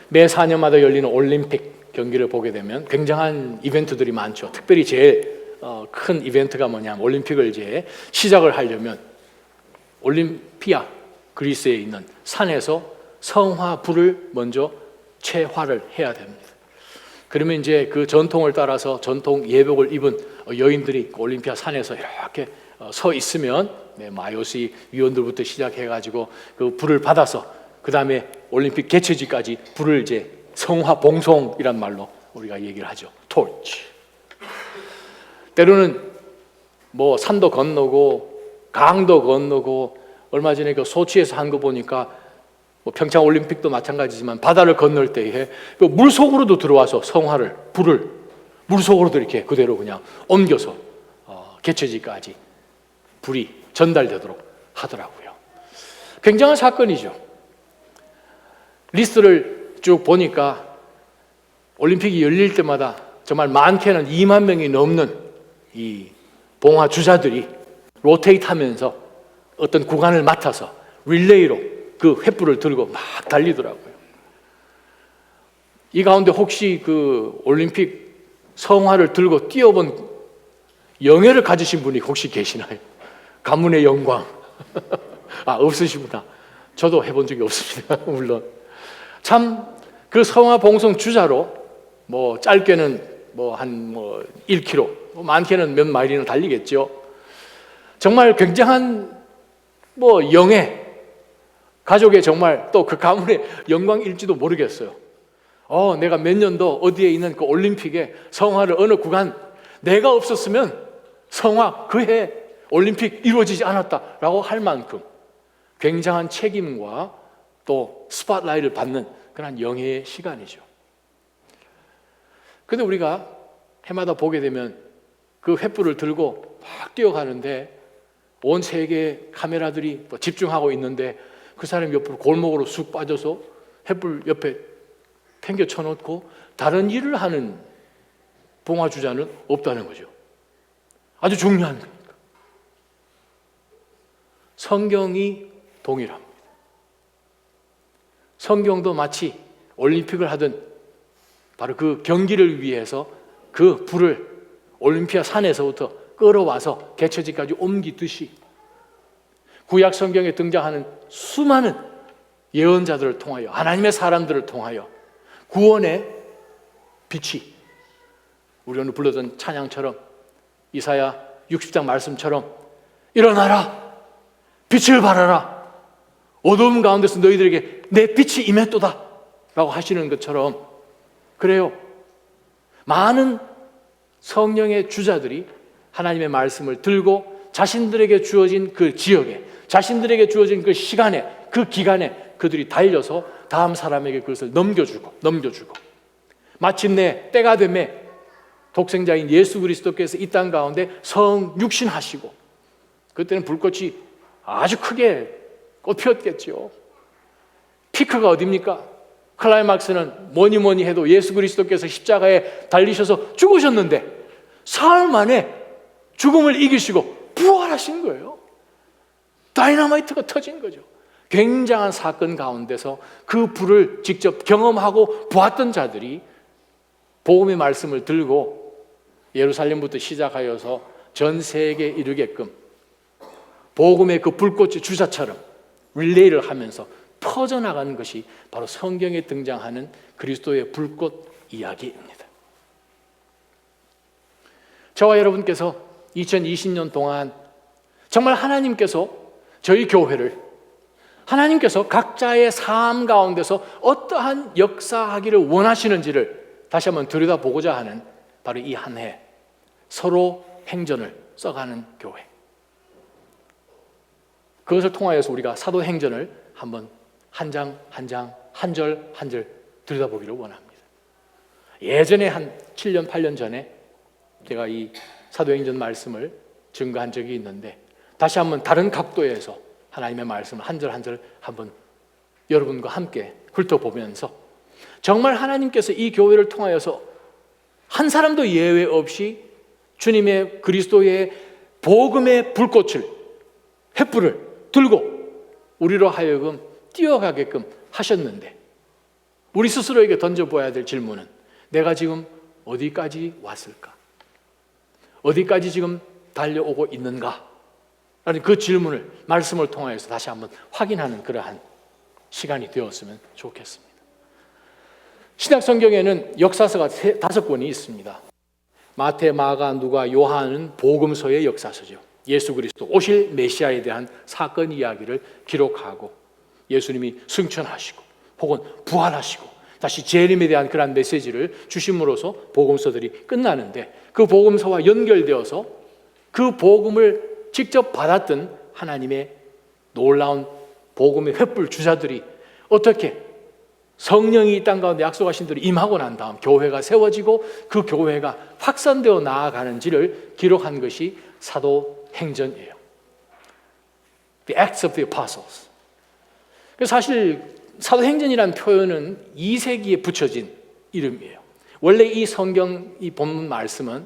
매 4년마다 열리는 올림픽 경기를 보게 되면 굉장한 이벤트들이 많죠. 특별히 제일 큰 이벤트가 뭐냐면 올림픽을 이제 시작을 하려면 올림피아, 그리스에 있는 산에서 성화 불을 먼저 채화를 해야 됩니다. 그러면 이제 그 전통을 따라서 전통 예복을 입은 여인들이 올림피아 산에서 이렇게 서 있으면 마요시 위원들부터 시작해가지고 그 불을 받아서 그 다음에 올림픽 개최지까지 불을 이제 성화 봉송이란 말로 우리가 얘기를 하죠. 토치. 때로는 뭐 산도 건너고 강도 건너고, 얼마 전에 그 소치에서 한 거 보니까 뭐 평창 올림픽도 마찬가지지만 바다를 건널 때에 그 물속으로도 들어와서 성화를, 불을 물속으로도 이렇게 그대로 그냥 옮겨서 개최지까지 불이 전달되도록 하더라고요. 굉장한 사건이죠. 리스트를 쭉 보니까 올림픽이 열릴 때마다 정말 많게는 2만 명이 넘는 이 봉화 주자들이 로테이트 하면서 어떤 구간을 맡아서 릴레이로 그 횃불을 들고 막 달리더라고요. 이 가운데 혹시 그 올림픽 성화를 들고 뛰어본 영예를 가지신 분이 혹시 계시나요? 가문의 영광. 없으시구나. 저도 해본 적이 없습니다. 물론. 참 그 성화 봉송 주자로 뭐 짧게는 한 1km, 많게는 몇 마일이나 달리겠죠. 정말 굉장한 영예, 가족의 정말 또 그 가문의 영광일지도 모르겠어요. 내가 몇 년도 어디에 있는 그 올림픽에 성화를 어느 구간 내가 없었으면 성화 그 해 올림픽 이루어지지 않았다라고 할 만큼 굉장한 책임과 또 스팟라이트를 받는 그런 영예의 시간이죠. 그런데 우리가 해마다 보게 되면 그 횃불을 들고 막 뛰어가는데 온 세계의 카메라들이 집중하고 있는데 그 사람이 옆으로 골목으로 쑥 빠져서 횃불 옆에 팽겨 쳐놓고 다른 일을 하는 봉화주자는 없다는 거죠. 아주 중요한 거니까. 성경이 동일합니다. 성경도 마치 올림픽을 하던 바로 그 경기를 위해서 그 불을 올림피아 산에서부터 끌어와서 개최지까지 옮기듯이 구약 성경에 등장하는 수많은 예언자들을 통하여, 하나님의 사람들을 통하여 구원의 빛이, 우리 오늘 불렀던 찬양처럼 이사야 60장 말씀처럼 일어나라, 빛을 발하라, 어두움 가운데서 너희들에게 내 빛이 임했도다 라고 하시는 것처럼, 그래요, 많은 성령의 주자들이 하나님의 말씀을 들고 자신들에게 주어진 그 지역에, 자신들에게 주어진 그 시간에, 그 기간에 그들이 달려서 다음 사람에게 그것을 넘겨주고 마침내 때가 되매 독생자인 예수 그리스도께서 이 땅 가운데 성육신하시고, 그때는 불꽃이 아주 크게 꽃피었겠죠. 피크가 어디입니까? 클라이막스는 뭐니 해도 예수 그리스도께서 십자가에 달리셔서 죽으셨는데 사흘 만에 죽음을 이기시고 부활하신 거예요. 다이너마이트가 터진 거죠. 굉장한 사건 가운데서 그 불을 직접 경험하고 보았던 자들이 복음의 말씀을 들고 예루살렘부터 시작하여서 전 세계에 이르게끔 복음의 그 불꽃의 주자처럼 릴레이를 하면서 퍼져나가는 것이 바로 성경에 등장하는 그리스도의 불꽃 이야기입니다. 저와 여러분께서 2020년 동안 정말 하나님께서 저희 교회를, 하나님께서 각자의 삶 가운데서 어떠한 역사하기를 원하시는지를 다시 한번 들여다보고자 하는 바로 이 한 해 서로 행전을 써가는 교회, 그것을 통하여서 우리가 사도행전을 한번 한 장 한 장, 한 절 한 절 들여다보기를 원합니다. 예전에 한 7년 8년 전에 제가 이 사도행전 말씀을 증거한 적이 있는데 다시 한번 다른 각도에서 하나님의 말씀을 한 절 한 절 한번 여러분과 함께 훑어보면서 정말 하나님께서 이 교회를 통하여서 한 사람도 예외 없이 주님의 그리스도의 복음의 불꽃을, 횃불을 들고 우리로 하여금 뛰어가게끔 하셨는데 우리 스스로에게 던져보아야 될 질문은 내가 지금 어디까지 왔을까? 어디까지 지금 달려오고 있는가? 라는 그 질문을 말씀을 통하여서 다시 한번 확인하는 그러한 시간이 되었으면 좋겠습니다. 신약 성경에는 역사서가 5권이 있습니다. 마태, 마가, 누가, 요한은 복음서의 역사서죠. 예수 그리스도 오실 메시아에 대한 사건 이야기를 기록하고 예수님이 승천하시고 혹은 부활하시고 다시 재림에 대한 그런 메시지를 주심으로써 복음서들이 끝나는데 그 복음서와 연결되어서 그 복음을 직접 받았던 하나님의 놀라운 복음의 횃불 주자들이 어떻게 성령이 이 땅 가운데 약속하신 대로 임하고 난 다음 교회가 세워지고 그 교회가 확산되어 나아가는지를 기록한 것이 사도행전이에요. The Acts of the Apostles. 사실 사도행전이라는 표현은 2세기에 붙여진 이름이에요. 원래 이 성경 이 본문 말씀은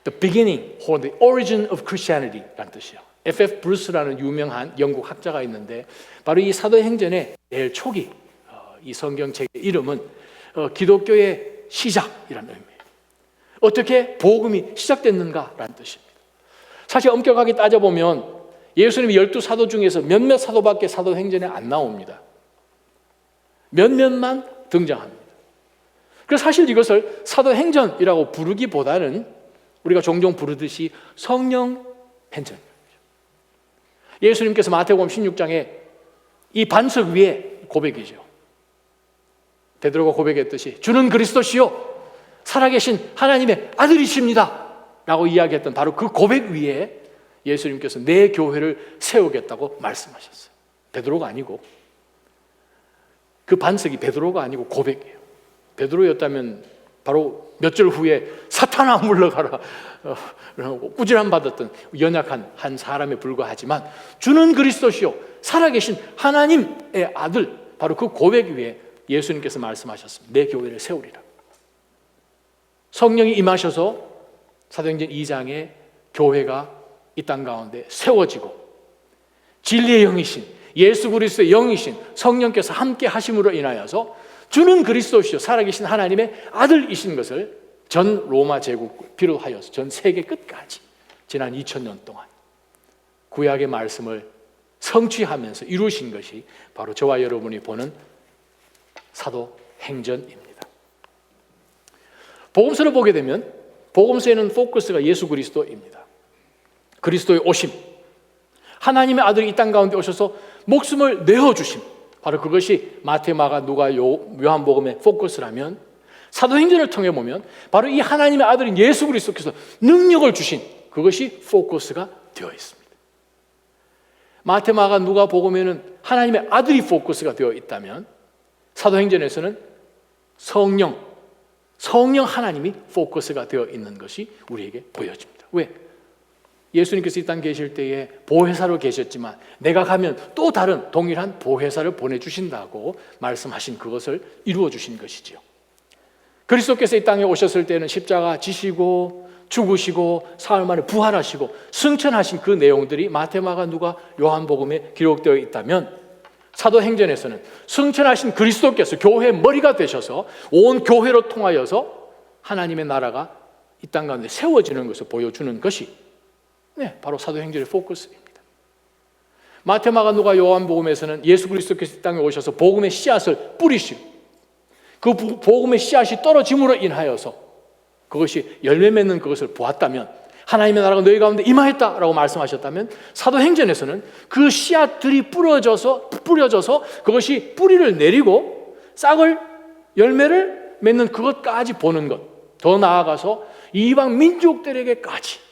The beginning or the origin of Christianity라는 뜻이에요. F.F. 브루스라는 유명한 영국 학자가 있는데 바로 이 사도행전의 제일 초기 이 성경책의 이름은 기독교의 시작이라는 의미예요. 어떻게 복음이 시작됐는가라는 뜻입니다. 사실 엄격하게 따져보면 예수님이 12사도 중에서 몇몇 사도밖에 사도행전에 안 나옵니다. 몇몇만 등장합니다. 그래서 사실 이것을 사도행전이라고 부르기보다는 우리가 종종 부르듯이 성령행전. 예수님께서 마태복음 16장에 이 반석 위에 고백이죠. 베드로가 고백했듯이 주는 그리스도시요 살아계신 하나님의 아들이십니다 라고 이야기했던 바로 그 고백 위에 예수님께서 내 교회를 세우겠다고 말씀하셨어요. 베드로가 아니고 그 반석이 베드로가 아니고 고백이에요. 베드로였다면 바로 몇 절 후에 사탄아 물러가라 꾸지람 받았던 연약한 한 사람에 불과하지만 주는 그리스도시요 살아계신 하나님의 아들 바로 그 고백 위에 예수님께서 말씀하셨습니다. 내 교회를 세우리라. 성령이 임하셔서 사도행전 2장에 교회가 이 땅 가운데 세워지고 진리의 영이신 예수 그리스도의 영이신 성령께서 함께 하심으로 인하여서 주는 그리스도시요 살아계신 하나님의 아들이신 것을 전 로마 제국 비롯하여서 전 세계 끝까지 지난 2000년 동안 구약의 말씀을 성취하면서 이루신 것이 바로 저와 여러분이 보는 사도행전입니다. 복음서를 보게 되면 복음서에는 포커스가 예수 그리스도입니다. 그리스도의 오심, 하나님의 아들이 이 땅 가운데 오셔서 목숨을 내어주심, 바로 그것이 마태, 마가, 누가, 요한복음의 포커스라면 사도행전을 통해 보면 바로 이 하나님의 아들인 예수 그리스도께서 능력을 주신 그것이 포커스가 되어 있습니다. 마태, 마가, 누가 복음에는 하나님의 아들이 포커스가 되어 있다면 사도행전에서는 성령 하나님이 포커스가 되어 있는 것이 우리에게 보여집니다. 왜? 예수님께서 이 땅 계실 때에 보혜사로 계셨지만 내가 가면 또 다른 동일한 보혜사를 보내주신다고 말씀하신 그것을 이루어 주신 것이지요. 그리스도께서 이 땅에 오셨을 때는 십자가 지시고 죽으시고 사흘 만에 부활하시고 승천하신 그 내용들이 마태, 마가, 누가, 요한복음에 기록되어 있다면 사도행전에서는 승천하신 그리스도께서 교회의 머리가 되셔서 온 교회로 통하여서 하나님의 나라가 이 땅 가운데 세워지는 것을 보여주는 것이 바로 사도행전의 포커스입니다. 마태, 마가, 누가, 요한복음에서는 예수 그리스도께서 이 땅에 오셔서 복음의 씨앗을 뿌리시고 그 복음의 씨앗이 떨어짐으로 인하여서 그것이 열매 맺는 그것을 보았다면 하나님의 나라가 너희 가운데 임하였다라고 말씀하셨다면 사도행전에서는 그 씨앗들이 뿌려져서 그것이 뿌리를 내리고 싹을 열매를 맺는 그것까지 보는 것, 더 나아가서 이방 민족들에게까지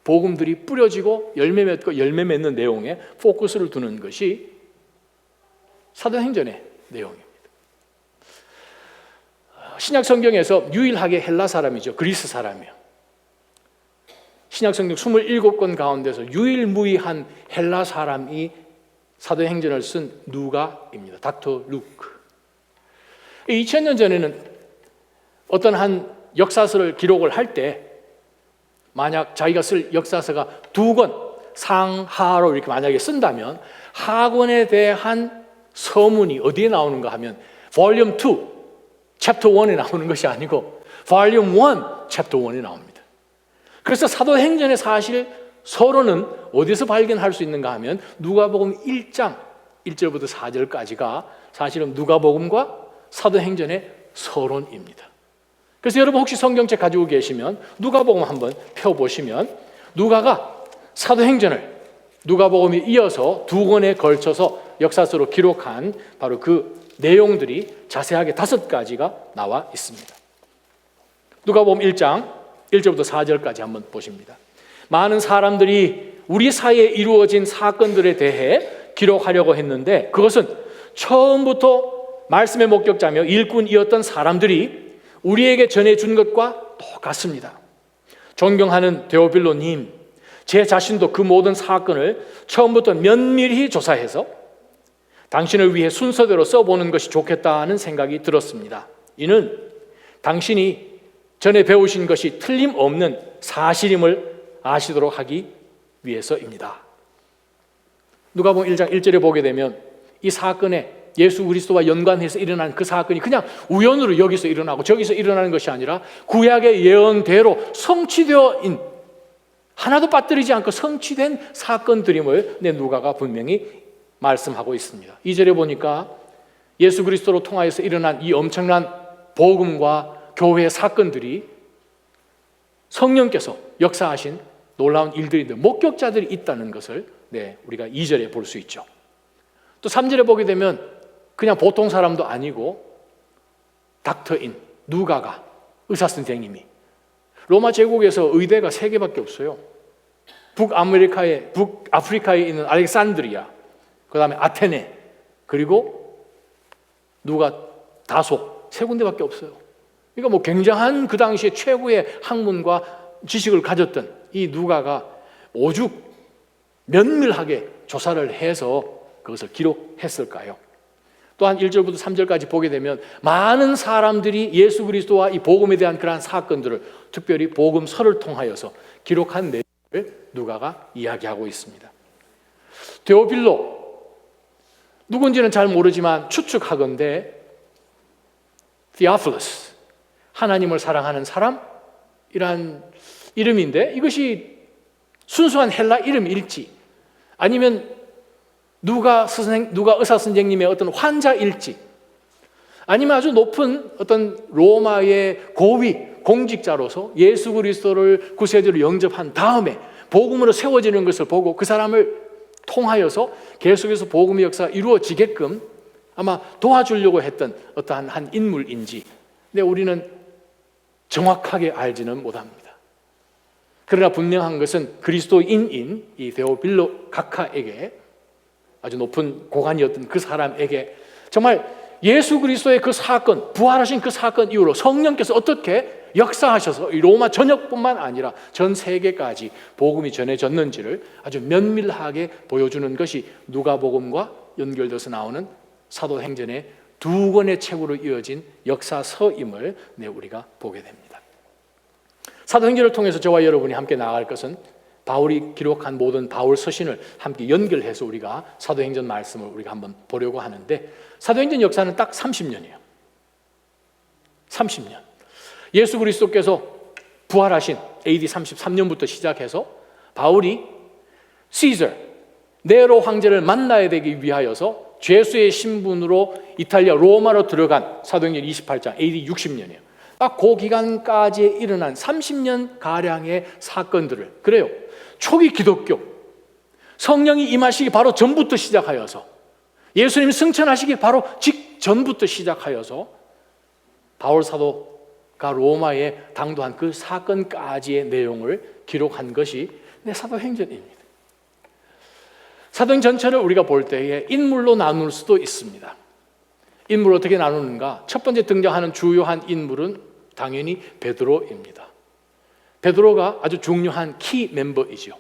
복음들이 뿌려지고 열매 맺는 내용에 포커스를 두는 것이 사도행전의 내용입니다. 신약 성경에서 유일하게 헬라 사람이죠. 그리스 사람이요. 신약 성경 27권 가운데서 유일무이한 헬라 사람이 사도행전을 쓴 누가입니다. 닥터 루크. 2000년 전에는 어떤 한 역사서를 기록을 할 때 만약 자기가 쓸 역사서가 2권 상하로 이렇게 만약에 쓴다면 하권에 대한 서문이 어디에 나오는가 하면 Volume 2, Chapter 1에 나오는 것이 아니고 Volume 1, Chapter 1에 나옵니다. 그래서 사도행전의 사실 서론은 어디서 발견할 수 있는가 하면 누가복음 1장 1절부터 4절까지가 사실은 누가복음과 사도행전의 서론입니다. 그래서 여러분 혹시 성경책 가지고 계시면 누가복음 한번 펴보시면 누가가 사도행전을 누가복음이 이어서 두 권에 걸쳐서 역사서로 기록한 바로 그 내용들이 자세하게 5가지가 나와 있습니다. 누가복음 1장 1절부터 4절까지 한번 보십니다. 많은 사람들이 우리 사이에 이루어진 사건들에 대해 기록하려고 했는데 그것은 처음부터 말씀의 목격자며 일꾼이었던 사람들이 우리에게 전해준 것과 똑같습니다. 존경하는 데오빌로님, 제 자신도 그 모든 사건을 처음부터 면밀히 조사해서 당신을 위해 순서대로 써보는 것이 좋겠다는 생각이 들었습니다. 이는 당신이 전에 배우신 것이 틀림없는 사실임을 아시도록 하기 위해서입니다. 누가복음 1장 1절에 보게 되면 이 사건에 예수 그리스도와 연관해서 일어난 그 사건이 그냥 우연으로 여기서 일어나고 저기서 일어나는 것이 아니라 구약의 예언대로 성취되어인 하나도 빠뜨리지 않고 성취된 사건들임을 누가가 분명히 말씀하고 있습니다. 2절에 보니까 예수 그리스도로 통하여서 일어난 이 엄청난 복음과 교회의 사건들이 성령께서 역사하신 놀라운 일들인데 목격자들이 있다는 것을 우리가 2절에 볼 수 있죠. 또 3절에 보게 되면 그냥 보통 사람도 아니고 닥터인 누가가 의사 선생님이 로마 제국에서 의대가 3개밖에 없어요. 북아프리카에 있는 알렉산드리아, 그 다음에 아테네, 그리고 누가 다소 3군데밖에 없어요. 그러니까 뭐 굉장한 그 당시에 최고의 학문과 지식을 가졌던 이 누가가 오죽 면밀하게 조사를 해서 그것을 기록했을까요? 또한 1절부터 3절까지 보게 되면 많은 사람들이 예수 그리스도와 이 복음에 대한 그러한 사건들을 특별히 복음서를 통하여서 기록한 내용을 누가가 이야기하고 있습니다. 데오빌로 누군지는 잘 모르지만 추측하건대 Theophilus, 하나님을 사랑하는 사람이란 이름인데 이것이 순수한 헬라 이름일지 아니면 누가 의사 선생님의 어떤 환자일지 아니면 아주 높은 어떤 로마의 고위 공직자로서 예수 그리스도를 구세주로 영접한 다음에 복음으로 세워지는 것을 보고 그 사람을 통하여서 계속해서 복음의 역사가 이루어지게끔 아마 도와주려고 했던 어떠한 한 인물인지 근데 우리는 정확하게 알지는 못합니다. 그러나 분명한 것은 그리스도인인 이 데오빌로 각하에게 아주 높은 고관이었던 그 사람에게 정말 예수 그리스도의 그 사건, 부활하신 그 사건 이후로 성령께서 어떻게 역사하셔서 이 로마 전역뿐만 아니라 전 세계까지 복음이 전해졌는지를 아주 면밀하게 보여주는 것이 누가복음과 연결돼서 나오는 사도행전의 2권의 책으로 이어진 역사서임을 우리가 보게 됩니다. 사도행전을 통해서 저와 여러분이 함께 나아갈 것은 바울이 기록한 모든 바울 서신을 함께 연결해서 우리가 사도행전 말씀을 우리가 한번 보려고 하는데 사도행전 역사는 딱 30년이에요. 30년. 예수 그리스도께서 부활하신 AD 33년부터 시작해서 바울이 시저, 네로 황제를 만나야 되기 위하여서 죄수의 신분으로 이탈리아 로마로 들어간 사도행전 28장 AD 60년이에요. 딱 그 기간까지 일어난 30년 가량의 사건들을 그래요. 초기 기독교 성령이 임하시기 바로 전부터 시작하여서 예수님이 승천하시기 바로 직전부터 시작하여서 바울 사도가 로마에 당도한 그 사건까지의 내용을 기록한 것이 사도행전입니다. 사도행전 전체를 우리가 볼 때에 인물로 나눌 수도 있습니다. 인물을 어떻게 나누는가? 첫 번째 등장하는 주요한 인물은 당연히 베드로입니다. 베드로가 아주 중요한 키 멤버이죠.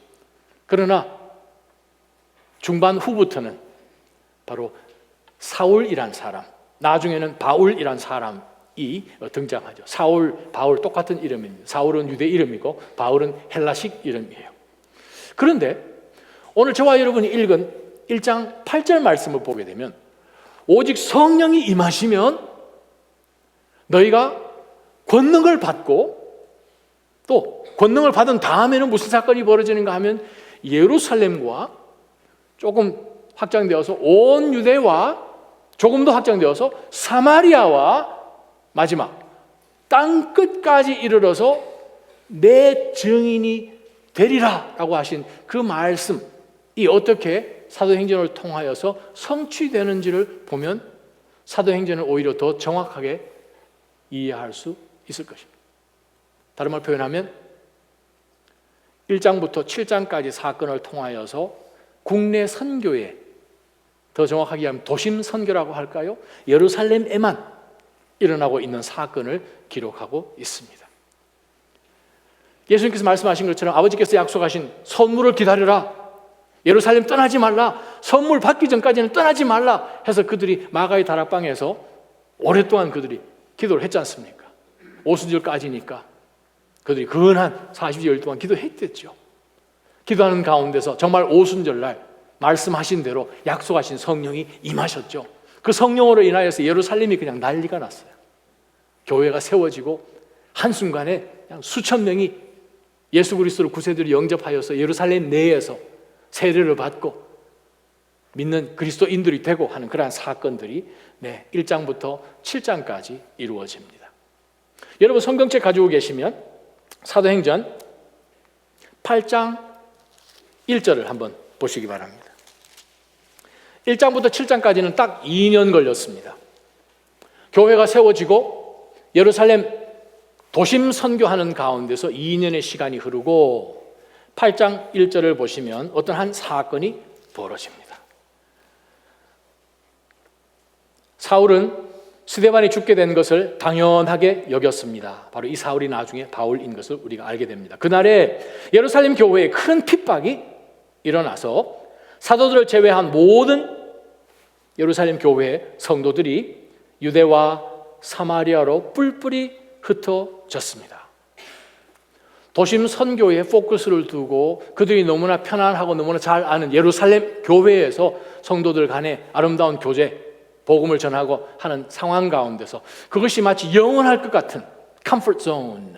그러나 중반 후부터는 바로 사울이란 사람, 나중에는 바울이란 사람이 등장하죠. 사울, 바울 똑같은 이름입니다. 사울은 유대 이름이고 바울은 헬라식 이름이에요. 그런데 오늘 저와 여러분이 읽은 1장 8절 말씀을 보게 되면 오직 성령이 임하시면 너희가 권능을 받고, 또 권능을 받은 다음에는 무슨 사건이 벌어지는가 하면 예루살렘과 조금 확장되어서 온 유대와 조금 더 확장되어서 사마리아와 마지막 땅 끝까지 이르러서 내 증인이 되리라 라고 하신 그 말씀이 어떻게 사도행전을 통하여서 성취되는지를 보면 사도행전을 오히려 더 정확하게 이해할 수 있을 것입니다. 다른 말 표현하면 1장부터 7장까지 사건을 통하여서 국내 선교에, 더 정확하게 하면 도심 선교라고 할까요? 예루살렘에만 일어나고 있는 사건을 기록하고 있습니다. 예수님께서 말씀하신 것처럼 아버지께서 약속하신 선물을 기다려라, 예루살렘 떠나지 말라, 선물 받기 전까지는 떠나지 말라 해서 그들이 마가의 다락방에서 오랫동안 그들이 기도를 했지 않습니까? 오순절까지니까 그들이 근한 40여일 동안 기도했댔죠. 기도하는 가운데서 정말 오순절날 말씀하신 대로 약속하신 성령이 임하셨죠. 그 성령으로 인하여서 예루살렘이 그냥 난리가 났어요. 교회가 세워지고 한순간에 그냥 수천 명이 예수 그리스도를 구세주로 영접하여서 예루살렘 내에서 세례를 받고 믿는 그리스도인들이 되고 하는 그러한 사건들이 1장부터 7장까지 이루어집니다. 여러분 성경책 가지고 계시면 사도행전 8장 1절을 한번 보시기 바랍니다. 1장부터 7장까지는 딱 2년 걸렸습니다. 교회가 세워지고 예루살렘 도심 선교하는 가운데서 2년의 시간이 흐르고 8장 1절을 보시면 어떤 한 사건이 벌어집니다. 사울은 스데반이 죽게 된 것을 당연하게 여겼습니다. 바로 이 사울이 나중에 바울인 것을 우리가 알게 됩니다. 그날에 예루살렘 교회에 큰 핍박이 일어나서 사도들을 제외한 모든 예루살렘 교회의 성도들이 유대와 사마리아로 뿔뿔이 흩어졌습니다. 도심 선교에 포커스를 두고 그들이 너무나 편안하고 너무나 잘 아는 예루살렘 교회에서 성도들 간에 아름다운 교제, 복음을 전하고 하는 상황 가운데서 그것이 마치 영원할 것 같은 컴포트 존,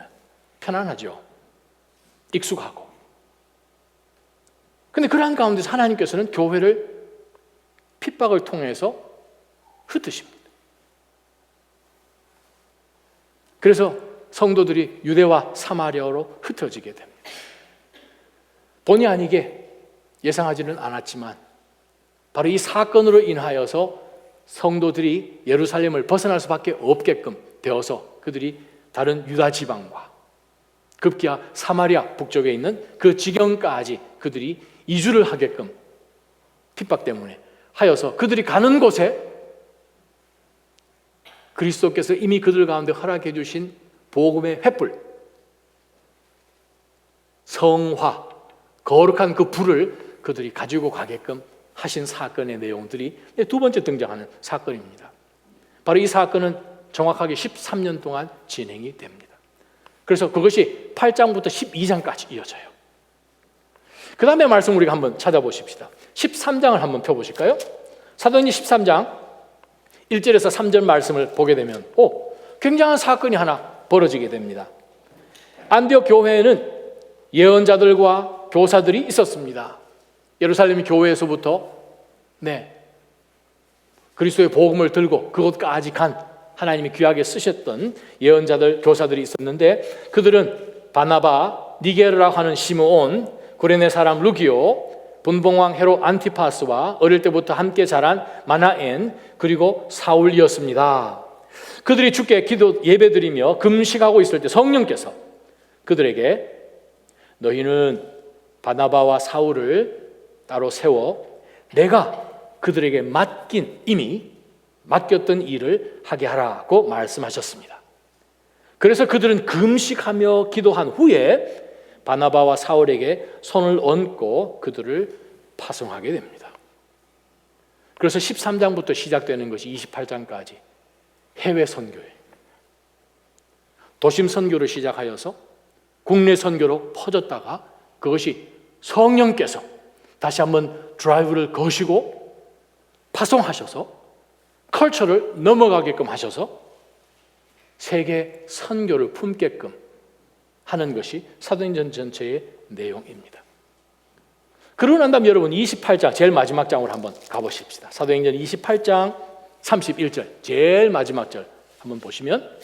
편안하죠. 익숙하고. 근데 그러한 가운데서 하나님께서는 교회를 핍박을 통해서 흩으십니다. 그래서 성도들이 유대와 사마리아로 흩어지게 됩니다. 본의 아니게 예상하지는 않았지만 바로 이 사건으로 인하여서 성도들이 예루살렘을 벗어날 수밖에 없게끔 되어서 그들이 다른 유다 지방과 급기야 사마리아 북쪽에 있는 그 지경까지 그들이 이주를 하게끔 핍박 때문에 하여서 그들이 가는 곳에 그리스도께서 이미 그들 가운데 허락해 주신 복음의 횃불, 성화, 거룩한 그 불을 그들이 가지고 가게끔 하신 사건의 내용들이 두 번째 등장하는 사건입니다. 바로 이 사건은 정확하게 13년 동안 진행이 됩니다. 그래서 그것이 8장부터 12장까지 이어져요. 그 다음에 말씀 우리가 한번 찾아보십시다. 13장을 한번 펴보실까요? 사도행전 13장 1절에서 3절 말씀을 보게 되면 굉장한 사건이 하나 벌어지게 됩니다. 안디옥 교회에는 예언자들과 교사들이 있었습니다. 예루살렘 교회에서부터 그리스도의 복음을 들고 그곳까지 간 하나님이 귀하게 쓰셨던 예언자들, 교사들이 있었는데 그들은 바나바, 니게르라고 하는 시므온, 구레네 사람 루기오, 분봉왕 헤롯 안티파스와 어릴 때부터 함께 자란 마나엔, 그리고 사울이었습니다. 그들이 주께 기도 예배드리며 금식하고 있을 때 성령께서 그들에게 너희는 바나바와 사울을 따로 세워 내가 그들에게 이미 맡겼던 일을 하게 하라고 말씀하셨습니다. 그래서 그들은 금식하며 기도한 후에 바나바와 사울에게 손을 얹고 그들을 파송하게 됩니다. 그래서 13장부터 시작되는 것이 28장까지 해외 선교예요. 도심 선교를 시작하여서 국내 선교로 퍼졌다가 그것이 성령께서 다시 한번 드라이브를 거시고 파송하셔서 컬처를 넘어가게끔 하셔서 세계 선교를 품게끔 하는 것이 사도행전 전체의 내용입니다. 그러고 난 다음 여러분 28장 제일 마지막 장으로 한번 가보십시다. 사도행전 28장 31절 제일 마지막 절 한번 보시면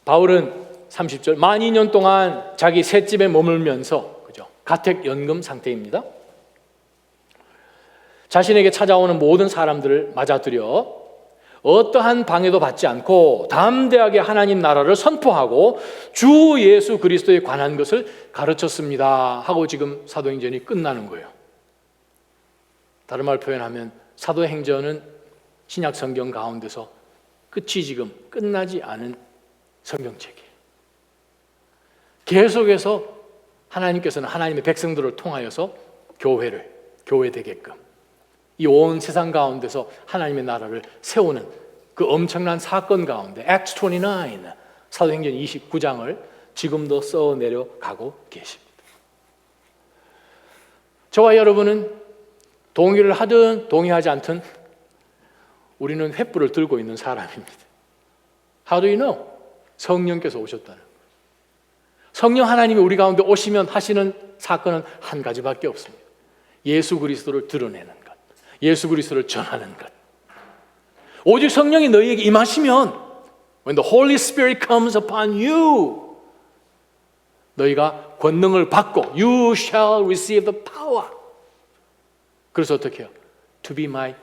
바울은 30절 만 2년 동안 자기 셋집에 머물면서 그죠? 가택연금 상태입니다. 자신에게 찾아오는 모든 사람들을 맞아들여 어떠한 방해도 받지 않고 담대하게 하나님 나라를 선포하고 주 예수 그리스도에 관한 것을 가르쳤습니다 하고 지금 사도행전이 끝나는 거예요. 다른 말 표현하면 사도행전은 신약 성경 가운데서 끝이 지금 끝나지 않은 성경책이에요. 계속해서 하나님께서는 하나님의 백성들을 통하여서 교회 되게끔 이 온 세상 가운데서 하나님의 나라를 세우는 그 엄청난 사건 가운데 Acts 29 사도행전 29장을 지금도 써내려가고 계십니다. 저와 여러분은 동의를 하든 동의하지 않든 우리는 횃불을 들고 있는 사람입니다. How do you know? 성령께서 오셨다는 거예요. 성령 하나님이 우리 가운데 오시면 하시는 사건은 한 가지밖에 없습니다. 예수 그리스도를 드러내는 것, 예수 그리스도를 전하는 것. 오직 성령이 너희에게 임하시면 When the Holy Spirit comes upon you 너희가 권능을 받고 You shall receive the power. 그래서 어떻게 해요? To be my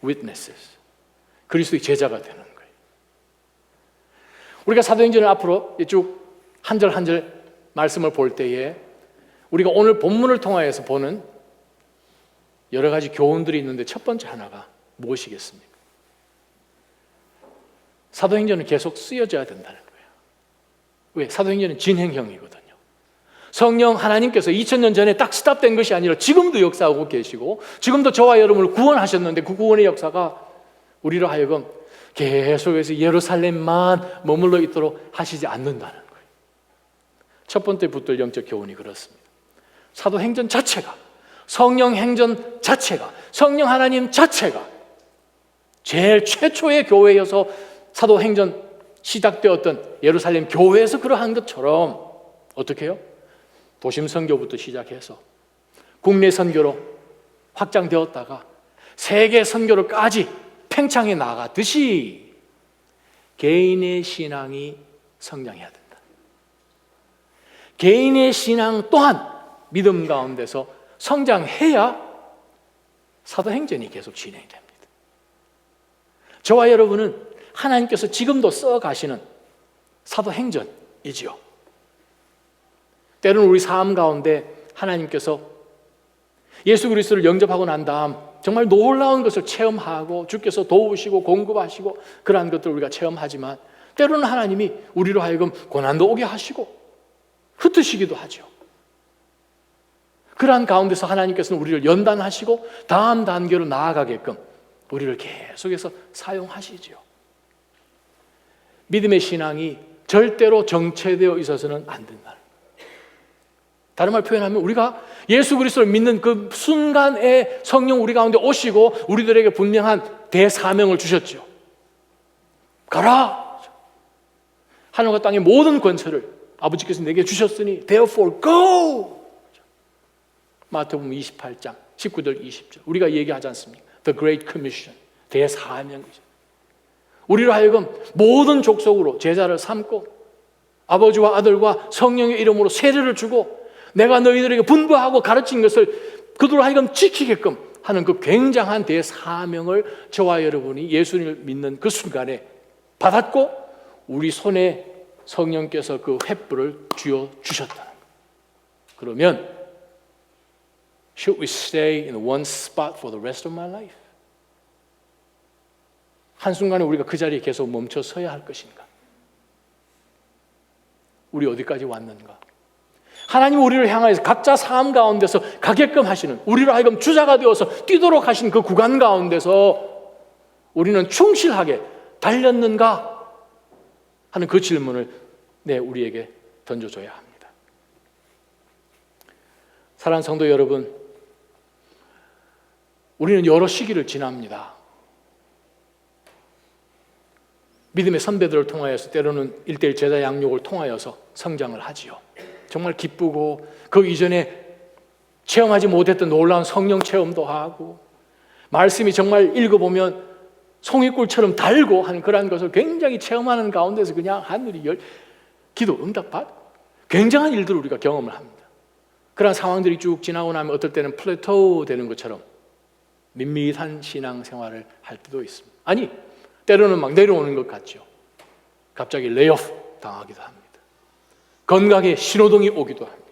witnesses. 그리스도의 제자가 되는 거예요. 우리가 사도행전을 앞으로 쭉 한 절 한 절 말씀을 볼 때에 우리가 오늘 본문을 통하여서 보는 여러 가지 교훈들이 있는데 첫 번째 하나가 무엇이겠습니까? 사도행전은 계속 쓰여져야 된다는 거예요. 왜? 사도행전은 진행형이거든요. 성령 하나님께서 2000년 전에 딱 스탑된 것이 아니라 지금도 역사하고 계시고 지금도 저와 여러분을 구원하셨는데 그 구원의 역사가 우리로 하여금 계속해서 예루살렘만 머물러 있도록 하시지 않는다는 거예요. 첫 번째 붙들 영적 교훈이 그렇습니다. 사도행전 자체가 성령 행전 자체가 성령 하나님 자체가 제일 최초의 교회여서 사도행전 시작되었던 예루살렘 교회에서 그러한 것처럼 어떻게 해요? 도심 선교부터 시작해서 국내 선교로 확장되었다가 세계 선교로까지 팽창해 나가듯이 개인의 신앙이 성장해야 된다. 개인의 신앙 또한 믿음 가운데서 성장해야 사도행전이 계속 진행이 됩니다. 저와 여러분은 하나님께서 지금도 써가시는 사도행전이지요. 때로는 우리 삶 가운데 하나님께서 예수 그리스도를 영접하고 난 다음 정말 놀라운 것을 체험하고 주께서 도우시고 공급하시고 그러한 것들을 우리가 체험하지만 때로는 하나님이 우리로 하여금 고난도 오게 하시고 흩으시기도 하죠. 그러한 가운데서 하나님께서는 우리를 연단하시고 다음 단계로 나아가게끔 우리를 계속해서 사용하시죠. 믿음의 신앙이 절대로 정체되어 있어서는 안 된다는 거예요. 다른 말 표현하면 우리가 예수 그리스도를 믿는 그 순간에 성령 우리 가운데 오시고 우리들에게 분명한 대사명을 주셨죠. 가라! 하늘과 땅의 모든 권세를 아버지께서 내게 주셨으니 Therefore go! 마태복음 28장 19절 20절 우리가 얘기하지 않습니까? The Great Commission 대사명이죠. 우리로 하여금 모든 족속으로 제자를 삼고 아버지와 아들과 성령의 이름으로 세례를 주고 내가 너희들에게 분부하고 가르친 것을 그들로 하여금 지키게끔 하는 그 굉장한 대사명을 저와 여러분이 예수님을 믿는 그 순간에 받았고 우리 손에 성령께서 그 횃불을 쥐어 주셨다는 거예요. 그러면 Should we stay in one spot for the rest of my life? 한순간에 우리가 그 자리에 계속 멈춰 서야 할 것인가? 우리 어디까지 왔는가? 하나님 우리를 향하여서 각자 삶 가운데서 가게끔 하시는 우리로 하여금 주자가 되어서 뛰도록 하신 그 구간 가운데서 우리는 충실하게 달렸는가? 하는 그 질문을 우리에게 던져줘야 합니다. 사랑하는 성도 여러분, 우리는 여러 시기를 지납니다. 믿음의 선배들을 통하여서 때로는 1:1 제자 양육을 통하여서 성장을 하지요. 정말 기쁘고 그 이전에 체험하지 못했던 놀라운 성령 체험도 하고 말씀이 정말 읽어보면 송이꿀처럼 달고 하는 그러한 것을 굉장히 체험하는 가운데서 그냥 하늘이 기도 응답받 굉장한 일들을 우리가 경험을 합니다. 그런 상황들이 쭉 지나고 나면 어떨 때는 플래토 되는 것처럼 밋밋한 신앙생활을 할 때도 있습니다. 아니 때로는 막 내려오는 것 같죠. 갑자기 레이오프 당하기도 합니다. 건강에 신호등이 오기도 합니다.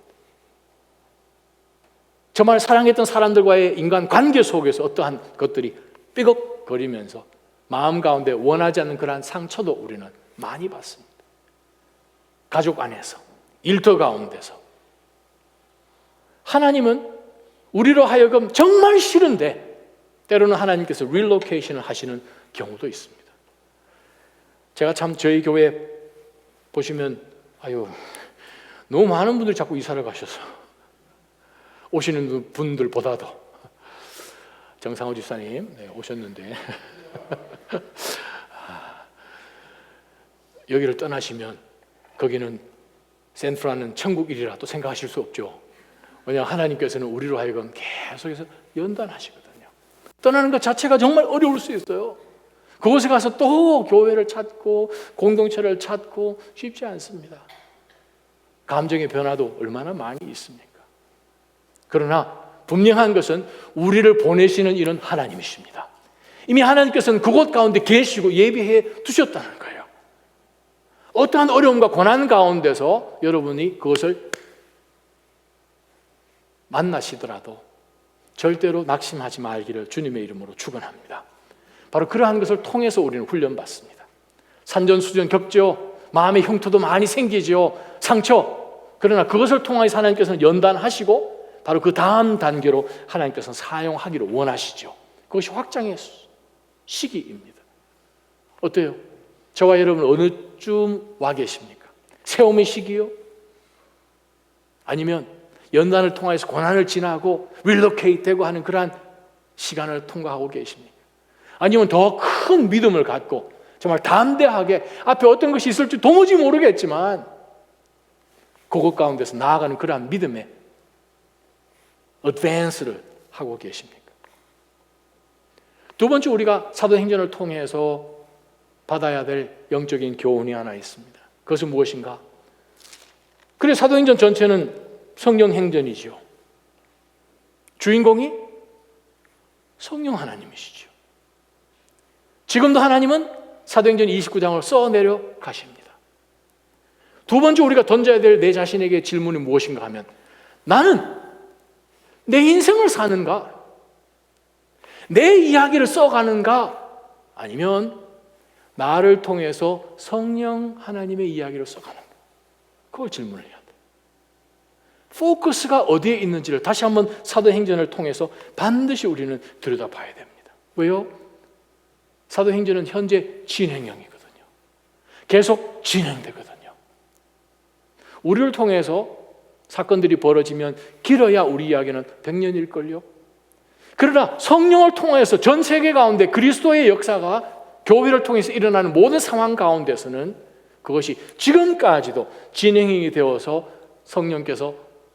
정말 사랑했던 사람들과의 인간관계 속에서 어떠한 것들이 삐걱거리면서 마음 가운데 원하지 않는 그러한 상처도 우리는 많이 받습니다. 가족 안에서, 일터 가운데서. 하나님은 우리로 하여금 정말 싫은데 때로는 하나님께서 릴로케이션을 하시는 경우도 있습니다. 제가 참 저희 교회 보시면 너무 많은 분들이 자꾸 이사를 가셔서 오시는 분들보다도 정상호 집사님 오셨는데 여기를 떠나시면 거기는 샌프란은 천국이리라 또 생각하실 수 없죠. 왜냐하면 하나님께서는 우리로 하여금 계속해서 연단하시거든요. 떠나는 것 자체가 정말 어려울 수 있어요. 그곳에 가서 또 교회를 찾고 공동체를 찾고 쉽지 않습니다. 감정의 변화도 얼마나 많이 있습니까? 그러나 분명한 것은 우리를 보내시는 이런 하나님이십니다. 이미 하나님께서는 그곳 가운데 계시고 예비해 두셨다는 거예요. 어떠한 어려움과 고난 가운데서 여러분이 그것을 만나시더라도 절대로 낙심하지 말기를 주님의 이름으로 축원합니다. 바로 그러한 것을 통해서 우리는 훈련받습니다. 산전수전 겪죠. 마음의 흉터도 많이 생기죠. 상처. 그러나 그것을 통해서 하나님께서는 연단하시고 바로 그 다음 단계로 하나님께서는 사용하기를 원하시죠. 그것이 확장의 시기입니다. 어때요? 저와 여러분 어느 쯤 와 계십니까? 세움의 시기요? 아니면 연단을 통해서 고난을 지나고 릴로케이트 되고 하는 그러한 시간을 통과하고 계십니까? 아니면 더 큰 믿음을 갖고 정말 담대하게 앞에 어떤 것이 있을지 도무지 모르겠지만 그것 가운데서 나아가는 그러한 믿음의 어드밴스를 하고 계십니까? 두 번째 우리가 사도행전을 통해서 받아야 될 영적인 교훈이 하나 있습니다. 그것은 무엇인가? 그래 사도행전 전체는 성령 행전이죠. 주인공이 성령 하나님이시죠. 지금도 하나님은 사도행전 29장을 써내려 가십니다. 두 번째 우리가 던져야 될 내 자신에게 질문이 무엇인가 하면 나는 내 인생을 사는가? 내 이야기를 써가는가? 아니면 나를 통해서 성령 하나님의 이야기를 써가는가? 그걸 질문을 해야 돼. 포커스가 어디에 있는지를 다시 한번 사도행전을 통해서 반드시 우리는 들여다봐야 됩니다. 왜요? 사도행전은 현재 진행형이거든요. 계속 진행되거든요. 우리를 통해서 사건들이 벌어지면 길어야 우리 이야기는 100년일걸요. 그러나 성령을 통해서 전 세계 가운데 그리스도의 역사가 교회를 통해서 일어나는 모든 상황 가운데서는 그것이 지금까지도 진행이 되어서 성령께서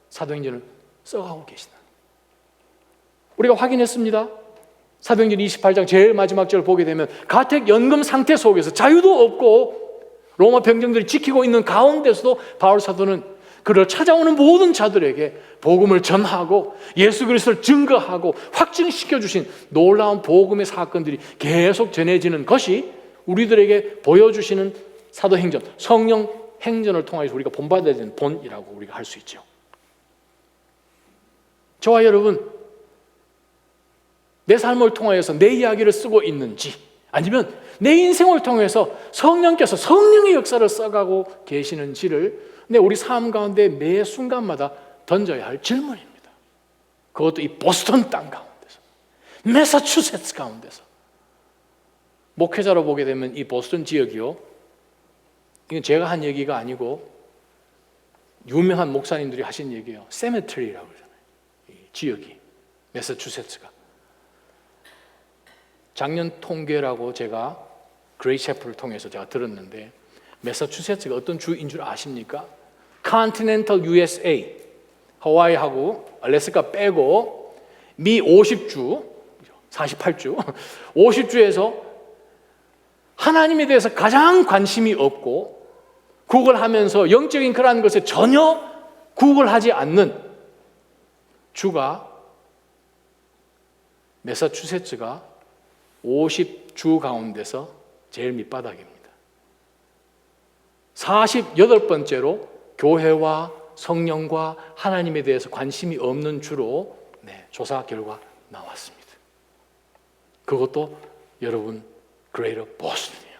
사도행전을 써가고 계시다. 우리가 확인했습니다. 사도행전 28장 제일 마지막 절을 보게 되면 가택 연금 상태 속에서 자유도 없고 로마 병정들이 지키고 있는 가운데서도 바울 사도는 그를 찾아오는 모든 자들에게 복음을 전하고 예수 그리스도를 증거하고 확증시켜 주신 놀라운 복음의 사건들이 계속 전해지는 것이 우리들에게 보여주시는 사도행전, 성령 행전을 통해서 우리가 본받아야 되는 본이라고 우리가 할 수 있죠. 저와 여러분, 내 삶을 통해서 내 이야기를 쓰고 있는지 아니면 내 인생을 통해서 성령께서 성령의 역사를 써가고 계시는지를 우리 삶 가운데 매 순간마다 던져야 할 질문입니다. 그것도 이 보스턴 땅 가운데서, 매사추세츠 가운데서. 목회자로 보게 되면 이 보스턴 지역이요, 이건 제가 한 얘기가 아니고 유명한 목사님들이 하신 얘기예요. 세메트리라고 그러잖아요. 이 지역이 매사추세츠가 작년 통계라고 제가 그레이셰프를 통해서 제가 들었는데 매사추세츠가 어떤 주인 줄 아십니까? Continental USA, 하와이하고 알래스카 빼고 미 50주, 48주, 50주에서 하나님에 대해서 가장 관심이 없고 구걸하면서 영적인 그러한 것에 전혀 구걸하지 않는 주가 매사추세츠가 50주 가운데서 제일 밑바닥입니다. 48번째로 교회와 성령과 하나님에 대해서 관심이 없는 주로 조사 결과 나왔습니다. 그것도 여러분 그레이터 보스턴이에요.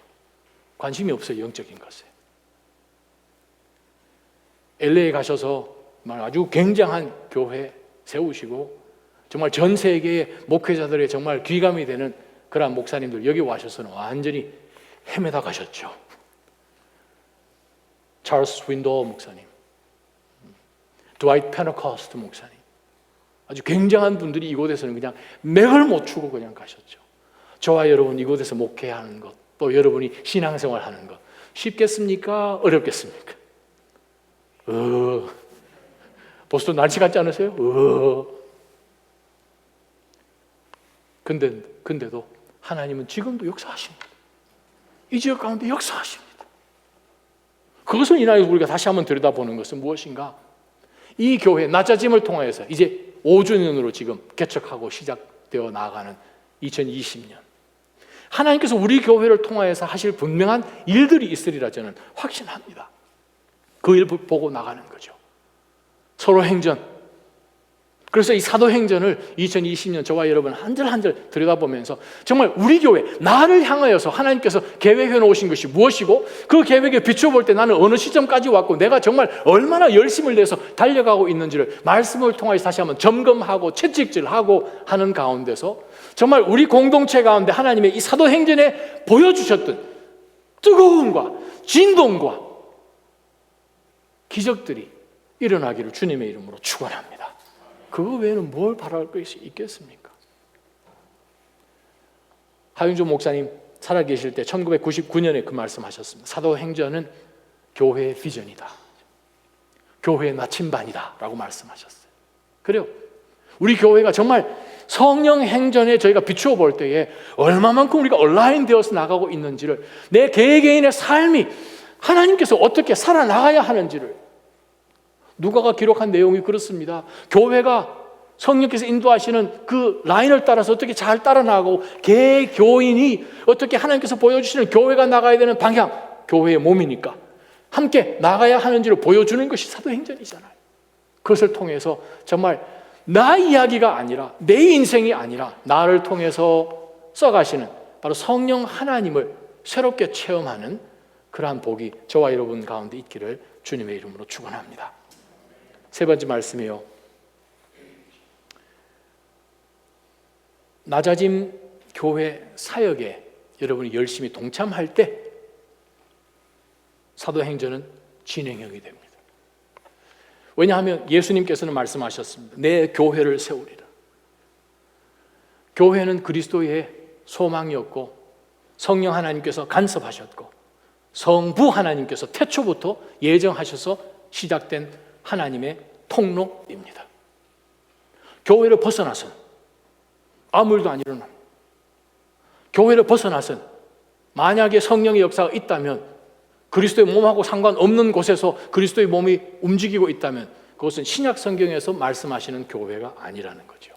관심이 없어요, 영적인 것에. LA에 가셔서 아주 굉장한 교회 세우시고 정말 전 세계의 목회자들의 정말 귀감이 되는 그러한 목사님들 여기 와셔서는 완전히 헤매다 가셨죠. 찰스 윈도우 목사님, 드와이트 페너코스트 목사님, 아주 굉장한 분들이 이곳에서는 그냥 맥을 못 추고 그냥 가셨죠. 저와 여러분 이곳에서 목회하는 것, 또 여러분이 신앙생활하는 것 쉽겠습니까? 어렵겠습니까? 보스턴 날씨 같지 않으세요? 근데도 하나님은 지금도 역사하십니다. 이 지역 가운데 역사하십니다. 그것을 인하여 우리가 다시 한번 들여다보는 것은 무엇인가? 이 교회 낮아짐을 통해서 이제 5주년으로 지금 개척하고 시작되어 나가는 2020년, 하나님께서 우리 교회를 통하여서 하실 분명한 일들이 있으리라 저는 확신합니다. 그 일 보고 나가는 거죠. 서로 행전. 그래서 이 사도행전을 2020년 저와 여러분 한 절 한 절 들여다보면서 정말 우리 교회, 나를 향하여서 하나님께서 계획해 놓으신 것이 무엇이고 그 계획에 비춰볼 때 나는 어느 시점까지 왔고 내가 정말 얼마나 열심을 내서 달려가고 있는지를 말씀을 통해서 다시 한번 점검하고 채찍질하고 하는 가운데서 정말 우리 공동체 가운데 하나님의 이 사도행전에 보여주셨던 뜨거움과 진동과 기적들이 일어나기를 주님의 이름으로 축원합니다. 그거 외에는 뭘 바랄 것이 있겠습니까? 하윤조 목사님 살아계실 때 1999년에 그 말씀하셨습니다. 사도행전은 교회의 비전이다, 교회의 나침반이다 라고 말씀하셨어요. 그래요. 우리 교회가 정말 성령 행전에 저희가 비추어 볼 때에 얼마만큼 우리가 온라인 되어서 나가고 있는지를, 내 개개인의 삶이 하나님께서 어떻게 살아나가야 하는지를, 누가가 기록한 내용이 그렇습니다. 교회가 성령께서 인도하시는 그 라인을 따라서 어떻게 잘 따라 나가고 개교인이 어떻게 하나님께서 보여주시는 교회가 나가야 되는 방향, 교회의 몸이니까 함께 나가야 하는지를 보여주는 것이 사도행전이잖아요. 그것을 통해서 정말 나 이야기가 아니라, 내 인생이 아니라 나를 통해서 써가시는 바로 성령 하나님을 새롭게 체험하는 그러한 복이 저와 여러분 가운데 있기를 주님의 이름으로 축원합니다. 세 번째 말씀이요, 낮아짐 교회 사역에 여러분이 열심히 동참할 때 사도행전은 진행형이 됩니다. 왜냐하면 예수님께서는 말씀하셨습니다. 내 교회를 세우리라. 교회는 그리스도의 소망이었고 성령 하나님께서 간섭하셨고 성부 하나님께서 태초부터 예정하셔서 시작된 하나님의 통로입니다. 교회를 벗어나선 아무 일도 안 일어납니다. 교회를 벗어나선 만약에 성령의 역사가 있다면, 그리스도의 몸하고 상관없는 곳에서 그리스도의 몸이 움직이고 있다면 그것은 신약 성경에서 말씀하시는 교회가 아니라는 거죠.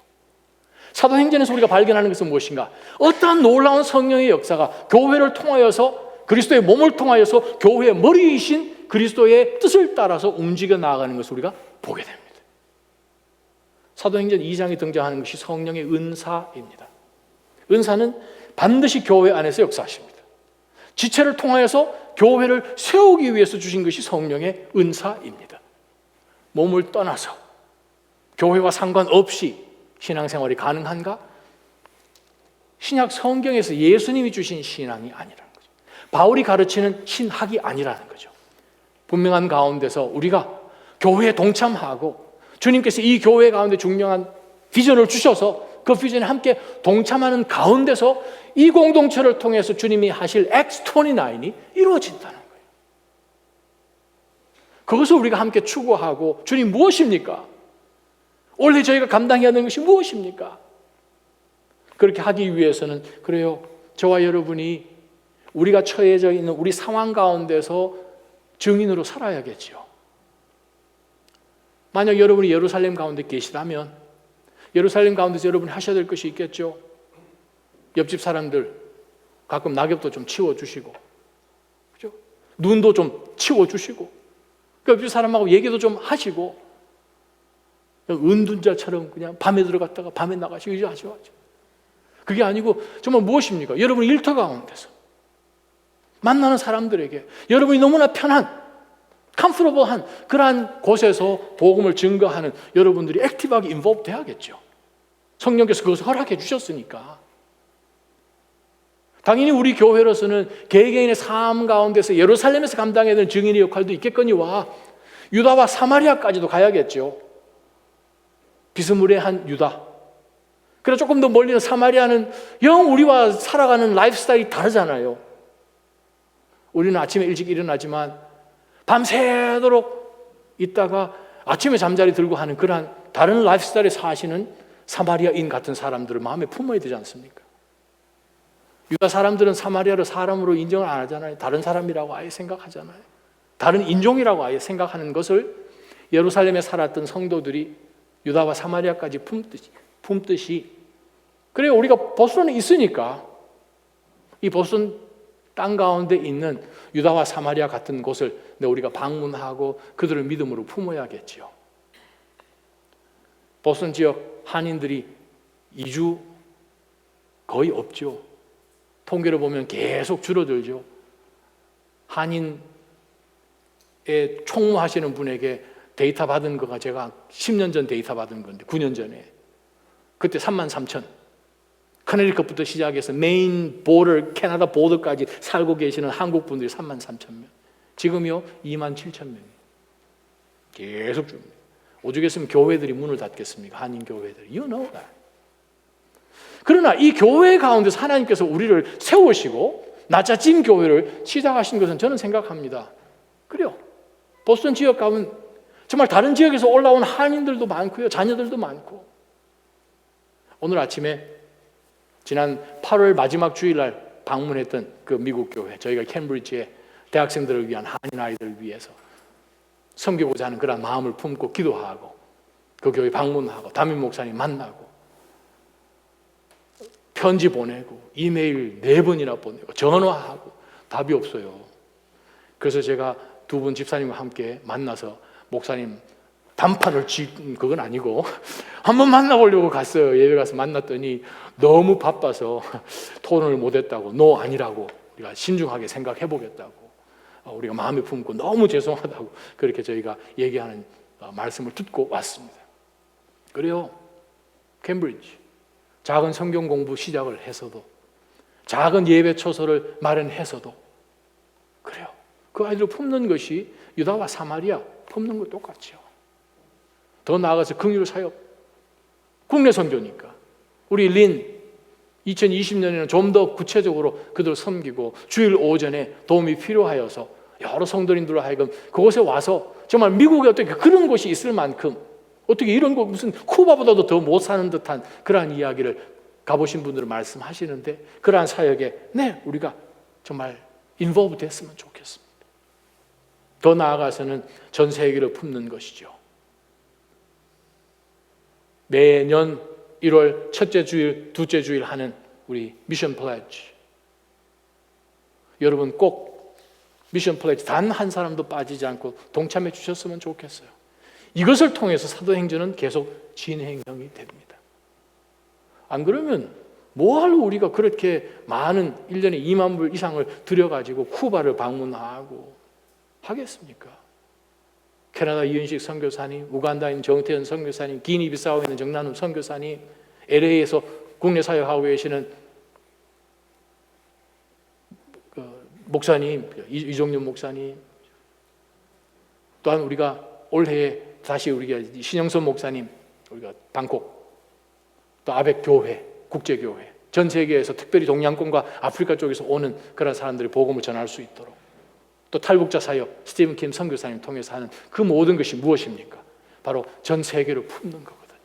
사도행전에서 우리가 발견하는 것은 무엇인가? 어떠한 놀라운 성령의 역사가 교회를 통하여서, 그리스도의 몸을 통하여서 교회의 머리이신 그리스도의 뜻을 따라서 움직여 나아가는 것을 우리가 보게 됩니다. 사도행전 2장에 등장하는 것이 성령의 은사입니다. 은사는 반드시 교회 안에서 역사하십니다. 지체를 통하여서 교회를 세우기 위해서 주신 것이 성령의 은사입니다. 몸을 떠나서 교회와 상관없이 신앙생활이 가능한가? 신약 성경에서 예수님이 주신 신앙이 아니라는 거죠. 바울이 가르치는 신학이 아니라는 거죠. 분명한 가운데서 우리가 교회에 동참하고 주님께서 이 교회 가운데 중요한 비전을 주셔서 그 비전에 함께 동참하는 가운데서 이 공동체를 통해서 주님이 하실 X29이 이루어진다는 거예요. 그것을 우리가 함께 추구하고, 주님 무엇입니까? 올해 저희가 감당해야 하는 것이 무엇입니까? 그렇게 하기 위해서는 그래요, 저와 여러분이 우리가 처해져 있는 우리 상황 가운데서 증인으로 살아야겠죠. 만약 여러분이 예루살렘 가운데 계시다면 예루살렘 가운데서 여러분이 하셔야 될 것이 있겠죠. 옆집 사람들 가끔 낙엽도 좀 치워주시고, 그죠? 눈도 좀 치워주시고, 그 옆집 사람하고 얘기도 좀 하시고, 은둔자처럼 그냥 밤에 들어갔다가 밤에 나가시고 이제 하죠. 그게 아니고 정말 무엇입니까? 여러분 일터 가운데서 만나는 사람들에게 여러분이 너무나 편한, 컴포러블한 그러한 곳에서 복음을 증거하는 여러분들이 액티브하게 인볼브 돼야겠죠. 성령께서 그것을 허락해 주셨으니까. 당연히 우리 교회로서는 개개인의 삶 가운데서 예루살렘에서 감당해야 되는 증인의 역할도 있겠거니와 유다와 사마리아까지도 가야겠죠. 비스무리한 유다, 그래서 조금 더 멀리는 사마리아는 영 우리와 살아가는 라이프스타일이 다르잖아요. 우리는 아침에 일찍 일어나지만 밤새도록 있다가 아침에 잠자리 들고 하는 그러한 다른 라이프스타일에 사시는 사마리아인 같은 사람들을 마음에 품어야 되지 않습니까? 유다 사람들은 사마리아를 사람으로 인정을 안 하잖아요. 다른 사람이라고 아예 생각하잖아요. 다른 인종이라고 아예 생각하는 것을 예루살렘에 살았던 성도들이 유다와 사마리아까지 품듯이 그래요. 우리가 보스론에 있으니까 이 보스론 땅 가운데 있는 유다와 사마리아 같은 곳을 우리가 방문하고 그들을 믿음으로 품어야겠죠. 보스턴 지역 한인들이 이주 거의 없죠. 통계를 보면 계속 줄어들죠. 한인에 총무하시는 분에게 데이터 받은 거가 제가 10년 전 데이터 받은 건데 9년 전에 그때 33,000 커네리컷부터 시작해서 메인 보더, 캐나다 보더까지 살고 계시는 한국 분들이 33,000명. 지금요 27,000명이에요. 계속 줍니다. 오죽했으면 교회들이 문을 닫겠습니까? 한인 교회들이. You know that. 그러나 이 교회 가운데서 하나님께서 우리를 세우시고 낮아진 교회를 시작하신 것은 저는 생각합니다. 그래요. 보스턴 지역 가면 정말 다른 지역에서 올라온 한인들도 많고요. 자녀들도 많고. 오늘 아침에 지난 8월 마지막 주일날 방문했던 그 미국 교회, 저희가 캠브리지에 대학생들을 위한 한인 아이들을 위해서 섬기고자 하는 그런 마음을 품고 기도하고 그 교회 방문하고 담임 목사님 만나고 편지 보내고 이메일 4번이나 보내고 전화하고 답이 없어요. 그래서 제가 2분 집사님과 함께 만나서 목사님 단판을 그건 아니고 한번 만나보려고 갔어요. 예배 가서 만났더니 너무 바빠서 토론을 못했다고, 너 아니라고 우리가 신중하게 생각해 보겠다고 우리가 마음에 품고 너무 죄송하다고 그렇게 저희가 얘기하는 말씀을 듣고 왔습니다. 그래요. 캠브리지 작은 성경 공부 시작을 해서도 작은 예배 초소를 마련해서도 그래요. 그 아이들을 품는 것이 유다와 사마리아 품는 것 똑같죠. 더 나아가서 긍휼 사역, 국내 선교니까 우리 린 2020년에는 좀 더 구체적으로 그들을 섬기고 주일 오전에 도움이 필요하여서 여러 성도님들로 하여금 그곳에 와서 정말 미국에 어떻게 그런 곳이 있을 만큼 어떻게 이런 거 무슨 쿠바보다도 더 못 사는 듯한 그러한 이야기를 가보신 분들은 말씀하시는데 그러한 사역에 네 우리가 정말 인볼브 됐으면 좋겠습니다. 더 나아가서는 전 세계를 품는 것이죠. 매년 1월 첫째 주일, 둘째 주일 하는 우리 미션 플래지. 여러분 꼭 미션 플래지 단 한 사람도 빠지지 않고 동참해 주셨으면 좋겠어요. 이것을 통해서 사도행전은 계속 진행이 됩니다. 안 그러면 뭐하러 우리가 그렇게 많은 1년에 2만 불 이상을 들여가지고 쿠바를 방문하고 하겠습니까? 캐나다 이은식 선교사님, 우간다에 있는 정태현 선교사님, 기니비사우에 있는 정난훈 선교사님, LA에서 국내 사역하고 계시는 목사님, 이종윤 목사님, 또한 우리가 올해에 다시 우리가 신영선 목사님, 우리가 방콕 또 아벡 교회, 국제교회, 전 세계에서 특별히 동양권과 아프리카 쪽에서 오는 그런 사람들이 복음을 전할 수 있도록, 또 탈북자 사역, 스티븐 킴 선교사님 통해서 하는 그 모든 것이 무엇입니까? 바로 전 세계를 품는 거거든요.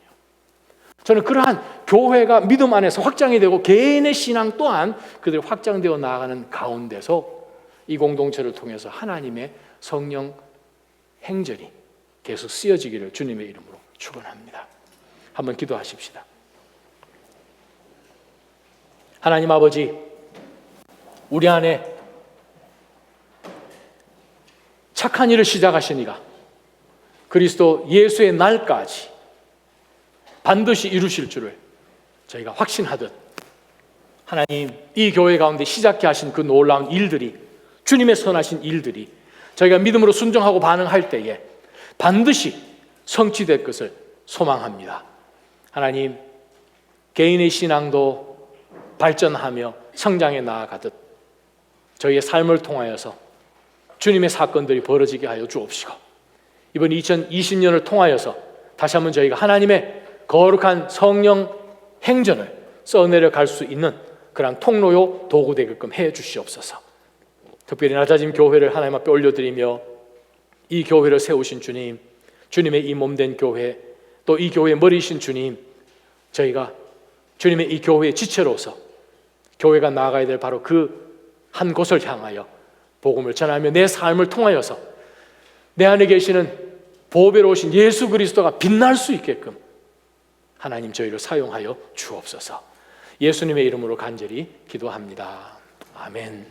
저는 그러한 교회가 믿음 안에서 확장이 되고 개인의 신앙 또한 그들이 확장되어 나아가는 가운데서 이 공동체를 통해서 하나님의 성령 행전이 계속 쓰여지기를 주님의 이름으로 축원합니다. 한번 기도하십시다. 하나님 아버지, 우리 안에 착한 일을 시작하신 이가 그리스도 예수의 날까지 반드시 이루실 줄을 저희가 확신하듯, 하나님 이 교회 가운데 시작해 하신 그 놀라운 일들이, 주님의 선하신 일들이 저희가 믿음으로 순종하고 반응할 때에 반드시 성취될 것을 소망합니다. 하나님, 개인의 신앙도 발전하며 성장해 나아가듯 저희의 삶을 통하여서 주님의 사건들이 벌어지게 하여 주옵시고, 이번 2020년을 통하여서 다시 한번 저희가 하나님의 거룩한 성령 행전을 써내려 갈 수 있는 그런 통로요 도구 되게끔 해 주시옵소서. 특별히 낮아짐 교회를 하나님 앞에 올려드리며 이 교회를 세우신 주님, 주님의 이 몸된 교회, 또 이 교회의 머리이신 주님, 저희가 주님의 이 교회의 지체로서 교회가 나아가야 될 바로 그 한 곳을 향하여 복음을 전하며 내 삶을 통하여서 내 안에 계시는 보배로우신 예수 그리스도가 빛날 수 있게끔 하나님 저희를 사용하여 주옵소서. 예수님의 이름으로 간절히 기도합니다. 아멘.